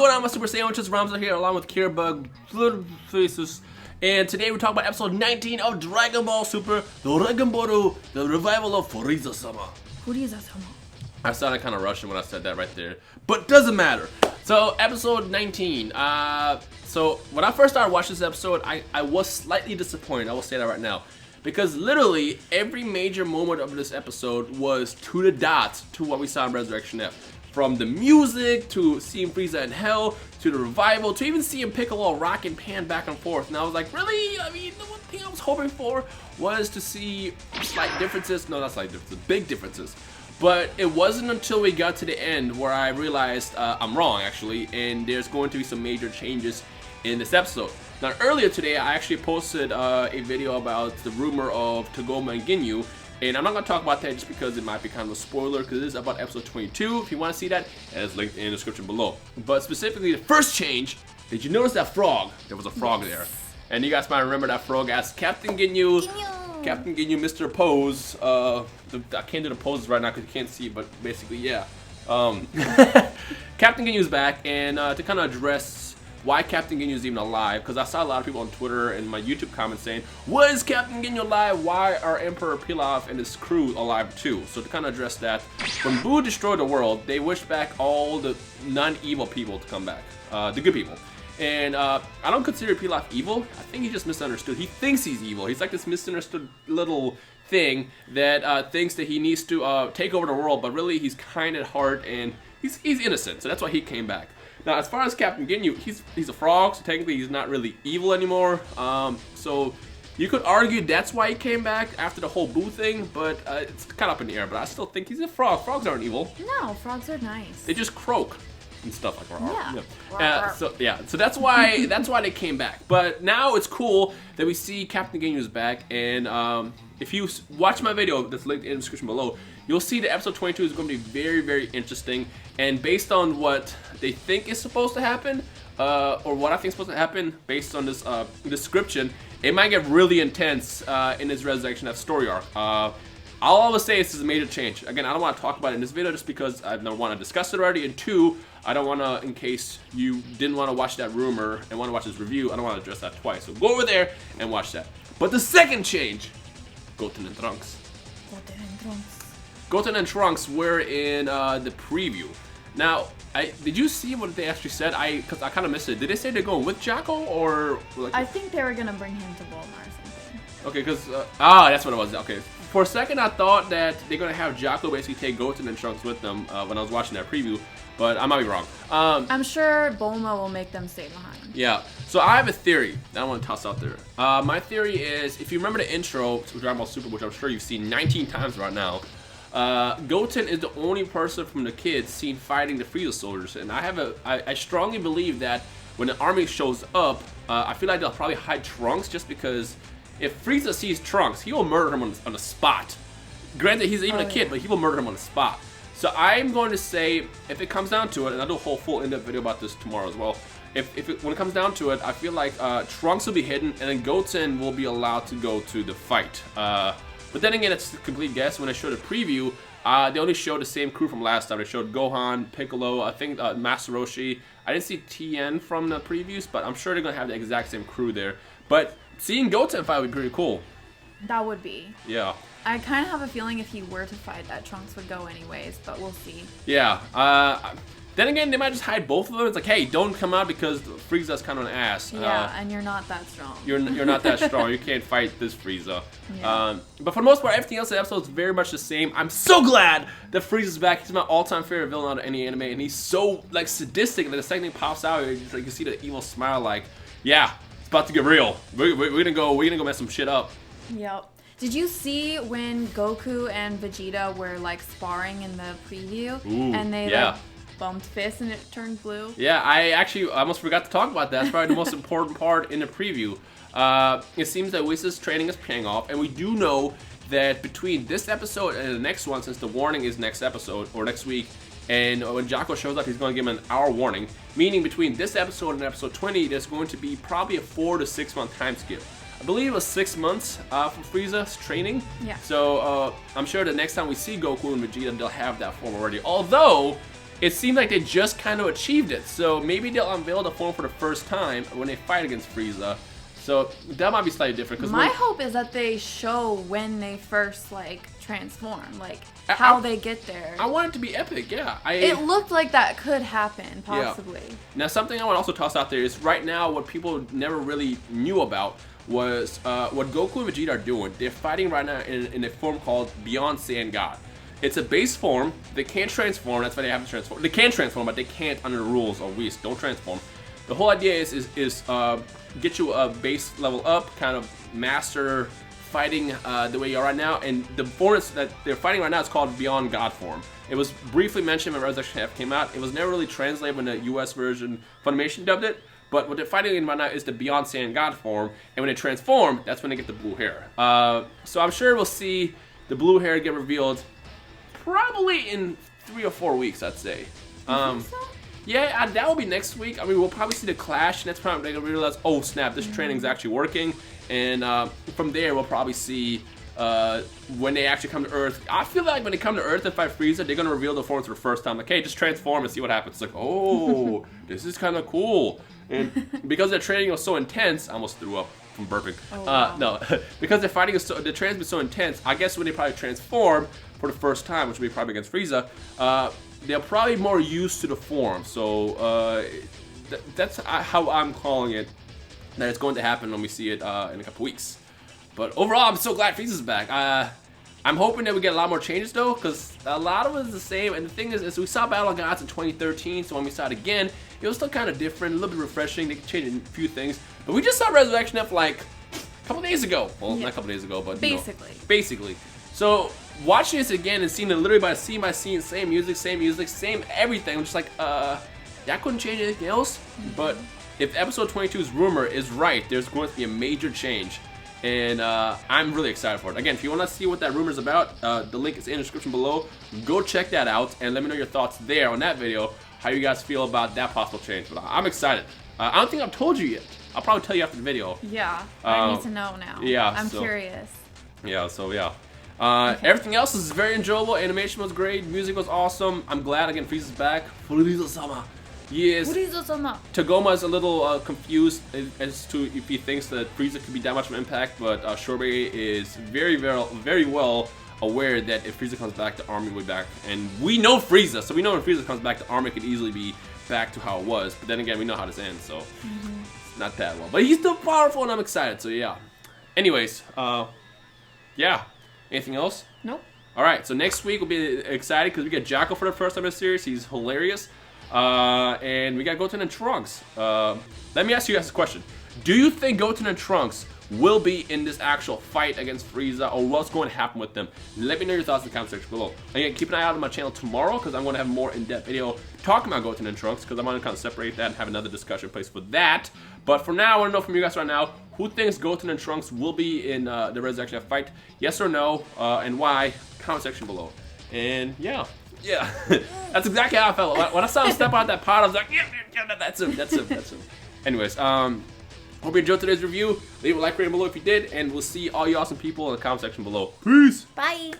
going on, my Super Sandwiches? Rhymestyle here, along with Keirabug, Freeza, and today we're talking about episode 19 of Dragon Ball Super, the revival of Freeza-sama. Freeza-sama. I sounded kind of Russian when I said that right there, but doesn't matter. So, episode 19. So when I first started watching this episode, I was slightly disappointed. I will say that right now. Because literally, every major moment of this episode was to the dot to what we saw in Resurrection F. From the music, to seeing Freeza in hell, to the revival, to even seeing Piccolo rock and pan back and forth. And I was like, really? I mean, the one thing I was hoping for was to see slight differences. No, not slight differences, big differences. But it wasn't until we got to the end where I realized I'm wrong, actually, and there's going to be some major changes in this episode. Now, earlier today, I actually posted a video about the rumor of Togoma and Ginyu, and I'm not going to talk about that just because it might be kind of a spoiler, because it is about episode 22. If you want to see that, it's linked in the description below. But specifically, the first change, did you notice that frog? There was a frog there. And you guys might remember that frog as Captain Ginyu. Captain Ginyu, Mr. Pose. I can't do the poses right now because you can't see, but basically, yeah. Captain Ginyu's back, and to kind of address why Captain Ginyu is even alive, because I saw a lot of people on Twitter and my YouTube comments saying, was Captain Ginyu alive? Why are Emperor Pilaf and his crew alive too? So to kind of address that, when Buu destroyed the world, they wished back all the non-evil people to come back, the good people. And I don't consider Pilaf evil. I think he just misunderstood. He thinks he's evil. He's like this misunderstood little thing that thinks that he needs to take over the world, but really he's kind at heart and he's innocent. So that's why he came back. Now, as far as Captain Ginyu, he's a frog, so technically he's not really evil anymore. So you could argue that's why he came back after the whole Buu thing, but it's kind of up in the air. But I still think he's a frog. Frogs aren't evil. No, frogs are nice. They just croak and stuff like that. Yeah. So that's why they came back. But now it's cool that we see Captain Ginyu's back, and if you watch my video that's linked in the description below, you'll see that episode 22 is going to be very, very interesting. And based on what they think is supposed to happen, or what I think is supposed to happen, based on this description, it might get really intense in this Resurrection F story arc. All I will say is this is a major change. Again, I don't want to talk about it in this video just because I don't want to discuss it already, and two, I don't want to, in case you didn't want to watch that rumor and want to watch this review, I don't want to address that twice. So go over there and watch that. But the second change, Goten and Trunks. Goten and Trunks were in the preview. Now, did you see what they actually said? Because I kind of missed it. Did they say they're going with Jocko or? Like, I think they were gonna bring him to Bulma or something. Okay, because that's what it was. Okay, for a second I thought that they're gonna have Jocko basically take Goten and Trunks with them when I was watching that preview, but I might be wrong. I'm sure Bulma will make them stay behind. Yeah. So I have a theory that I want to toss out there. My theory is, if you remember the intro to Dragon Ball Super, which I'm sure you've seen 19 times right now. Goten is the only person from the kids seen fighting the Freeza soldiers, and I strongly believe that when the army shows up, I feel like they'll probably hide Trunks, just because if Freeza sees Trunks, he will murder him on the spot. Granted, he's even a kid, but he will murder him on the spot. So I'm going to say, if it comes down to it, and I'll do a whole full in-depth video about this tomorrow as well. When it comes down to it, I feel like Trunks will be hidden, and then Goten will be allowed to go to the fight. But then again, it's a complete guess. When I showed a preview, they only showed the same crew from last time. They showed Gohan, Piccolo, I think Master Roshi. I didn't see Tien from the previews, but I'm sure they're going to have the exact same crew there. But seeing Goten fight would be pretty cool. That would be. Yeah. I kind of have a feeling if he were to fight, that Trunks would go anyways, but we'll see. Yeah. Then again, they might just hide both of them. It's like, hey, don't come out because Frieza's kind of an ass. Yeah, and you're not that strong. You're not that strong. You can't fight this Frieza. Yeah. But for the most part, everything else in the episode is very much the same. I'm so glad that Frieza's back. He's my all-time favorite villain out of any anime, and he's so like sadistic. And then the second he pops out, you can see the evil smile. Like, yeah, it's about to get real. We're gonna go mess some shit up. Yep. Did you see when Goku and Vegeta were like sparring in the preview? Ooh, and they yeah. like bumped fists and it turned blue? Yeah, I almost forgot to talk about that. That's probably the most important part in the preview. It seems that Whis' training is paying off, and we do know that between this episode and the next one, since the warning is next episode or next week, and when Jocko shows up, he's going to give him an hour warning, meaning between this episode and episode 20, there's going to be probably a 4 to 6 month time skip. I believe it was 6 months for Frieza's training. Yeah. So I'm sure the next time we see Goku and Vegeta, they'll have that form already. Although, it seemed like they just kind of achieved it. So maybe they'll unveil the form for the first time when they fight against Freeza. So that might be slightly different. My hope is that they show when they first like transform, like how they get there. I want it to be epic, yeah. It looked like that could happen, possibly. Yeah. Now, something I want to also toss out there is right now what people never really knew about was what Goku and Vegeta are doing. They're fighting right now in a form called Beyond Saiyan God. It's a base form. They can't transform. That's why they haven't transformed. They can transform, but they can't under the rules of Whis. Don't transform. The whole idea is get you a base level up, kind of master fighting the way you are right now. And the form that they're fighting right now is called Beyond God form. It was briefly mentioned when Resurrection F came out. It was never really translated when the US version Funimation dubbed it. But what they're fighting in right now is the Beyond Saiyan God form. And when they transform, that's when they get the blue hair. So I'm sure we'll see the blue hair get revealed probably in 3 or 4 weeks, I'd say. You think so? Yeah, that will be next week. I mean, we'll probably see the clash, and that's probably going to realize, oh snap, this training is actually working. And from there, we'll probably see when they actually come to Earth. I feel like when they come to Earth and fight Freeza, they're going to reveal the forms for the first time. Like, hey, just transform and see what happens. It's like, oh, this is kind of cool. And because their training was so intense, I almost threw up from burping. Oh, wow. No, because their fighting is the training is so intense, I guess when they probably transform for the first time, which will be probably against Freeza, they're probably more used to the form. So that's how I'm calling it, that it's going to happen when we see it in a couple weeks. But overall, I'm so glad Frieza's back. I'm hoping that we get a lot more changes though, because a lot of it is the same. And the thing is we saw Battle of Gods in 2013, so when we saw it again, it was still kind of different, a little bit refreshing. They changed a few things. But we just saw Resurrection F like a couple days ago. Well, not a couple days ago, but basically. So watching this again and seeing it literally by scene, same music, same everything. I'm just like, that couldn't change anything else. But if episode 22's rumor is right, there's going to be a major change. And I'm really excited for it. Again, if you want to see what that rumor is about, the link is in the description below. Go check that out and let me know your thoughts there on that video, how you guys feel about that possible change. But I'm excited. I don't think I've told you yet. I'll probably tell you after the video. Yeah, I need to know now. Yeah, I'm curious. Yeah, so yeah. Everything else is very enjoyable. Animation was great. Music was awesome. I'm glad again Frieza's back. Frieza-sama. Yes. Tagoma is a little confused as to if he thinks that Freeza could be that much of an impact, but Shorbei is very well aware that if Freeza comes back, the army will be back. And we know Freeza, so we know when Freeza comes back, the army could easily be back to how it was. But then again, we know how this ends, so it's not that well. But he's still powerful, and I'm excited, so yeah. Anyways, yeah. Anything else? Nope. Alright, so next week we'll be excited because we get Jacko for the first time in the series. He's hilarious. And we got Goten and Trunks. Let me ask you guys a question. Do you think Goten and Trunks will be in this actual fight against Frieza, or what's going to happen with them? Let me know your thoughts in the comment section below. Again, keep an eye out on my channel tomorrow because I'm going to have a more in-depth video talking about Goten and Trunks because I'm going to kind of separate that and have another discussion place for that. But for now, I want to know from you guys right now, who thinks Goten and Trunks will be in the Resurrection F fight? Yes or no, and why? Comment section below. And yeah, that's exactly how I felt. When I saw him step out that pot, I was like, yeah, that's him. Anyways, hope you enjoyed today's review. Leave a like rating below if you did, and we'll see all you awesome people in the comment section below. Peace! Bye!